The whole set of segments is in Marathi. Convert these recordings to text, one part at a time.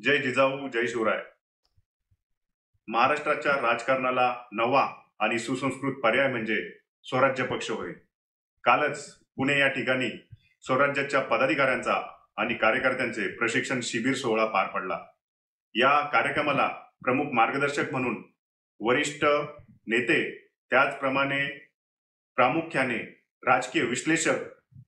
जय जिजाऊ जय शिवराय. महाराष्ट्राच्या राजकारणाला नवा आणि सुसंस्कृत पर्याय म्हणजे स्वराज्य पक्ष होय. कालच पुणे या ठिकाणी स्वराज्याच्या पदाधिकाऱ्यांचा आणि कार्यकर्त्यांचे प्रशिक्षण शिबिर सोहळा पार पडला. या कार्यक्रमाला प्रमुख मार्गदर्शक म्हणून वरिष्ठ नेते, त्याचप्रमाणे प्रामुख्याने राजकीय विश्लेषक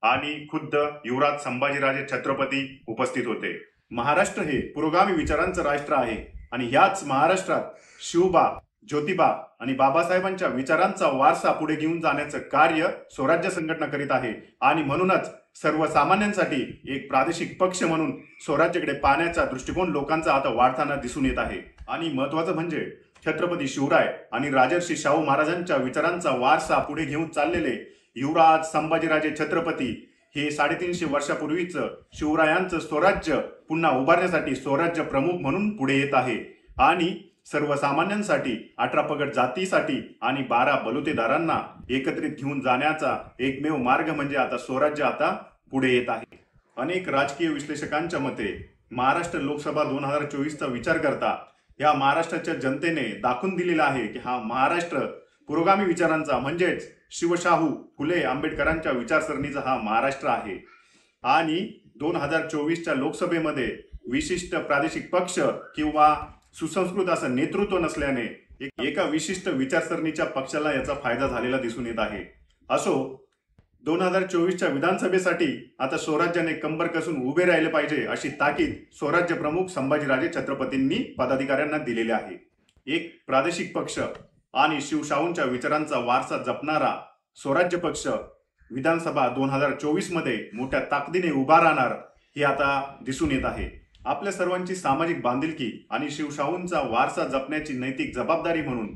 आणि खुद्द युवराज संभाजीराजे छत्रपती उपस्थित होते. महाराष्ट्र हे पुरोगामी विचारांचं राष्ट्र आहे आणि ह्याच महाराष्ट्रात शिवबा, ज्योतिबा आणि बाबासाहेबांच्या विचारांचा वारसा पुढे घेऊन जाण्याचं कार्य स्वराज्य संघटना करीत आहे. आणि म्हणूनच सर्वसामान्यांसाठी एक प्रादेशिक पक्ष म्हणून स्वराज्याकडे पाहण्याचा दृष्टिकोन लोकांचा आता वाढताना दिसून येत आहे. आणि महत्वाचं म्हणजे छत्रपती शिवराय आणि राजर्षी शाहू महाराजांच्या विचारांचा वारसा पुढे घेऊन चाललेले युवराज संभाजीराजे छत्रपती हे 350 वर्षापूर्वीच शिवरायांचं स्वराज्य पुन्हा उभारण्यासाठी स्वराज्य प्रमुख म्हणून पुढे येत आहे. आणि सर्वसामान्यांसाठी, 18 पगड जातीसाठी आणि 12 बलुतेदारांना एकत्रित घेऊन जाण्याचा एकमेव मार्ग म्हणजे आता स्वराज्य आता पुढे येत आहे. अनेक राजकीय विश्लेषकांच्या मते महाराष्ट्र लोकसभा 2024चा विचार करता या महाराष्ट्राच्या जनतेने दाखवून दिलेला आहे की हा महाराष्ट्र पुरोगामी विचारांचा म्हणजेच शिवशाहू फुले आंबेडकरांच्या विचारसरणीचा हा महाराष्ट्र आहे. आणि 2024च्या लोकसभेमध्ये विशिष्ट प्रादेशिक पक्ष किंवा सुसंस्कृत असं नेतृत्व नसल्याने एका विशिष्ट विचारसरणीच्या पक्षाला याचा फायदा झालेला दिसून येत आहे. असो, 2024च्या विधानसभेसाठी आता स्वराज्याने कंबर कसून उभे राहिले पाहिजे अशी ताकीद स्वराज्य प्रमुख संभाजीराजे छत्रपतींनी पदाधिकाऱ्यांना दिलेली आहे. एक प्रादेशिक पक्ष आणि शिवशाहूंच्या विचारांचा वारसा जपणारा स्वराज्य पक्ष विधानसभा 2024 मध्ये मोठ्या ताकदीने उभा राहणार हे आता दिसून येत आहे. आपल्या सर्वांची सामाजिक बांधिलकी आणि शिवशाहूंचा वारसा जपण्याची नैतिक जबाबदारी म्हणून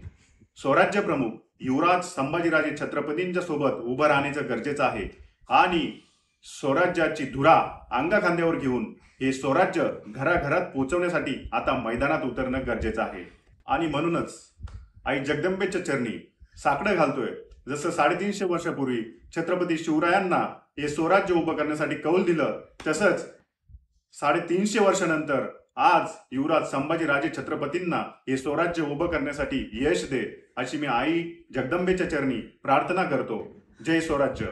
स्वराज्य प्रमुख युवराज संभाजीराजे छत्रपतींच्या सोबत उभं राहण्याचं गरजेचं आहे. आणि स्वराज्याची धुरा अंगाखांद्यावर घेऊन हे स्वराज्य घराघरात पोहोचवण्यासाठी आता मैदानात उतरणं गरजेचं आहे. आणि म्हणूनच आई जगदंबेच्या चरणी साकडं घालतोय. जसं 350 वर्षापूर्वी छत्रपती शिवरायांना हे स्वराज्य उभं करण्यासाठी कौल दिलं, तसंच 350 वर्षानंतर आज युवराज संभाजीराजे छत्रपतींना हे स्वराज्य उभं करण्यासाठी यश दे अशी मी आई जगदंबेच्या चरणी प्रार्थना करतो. जय स्वराज्य.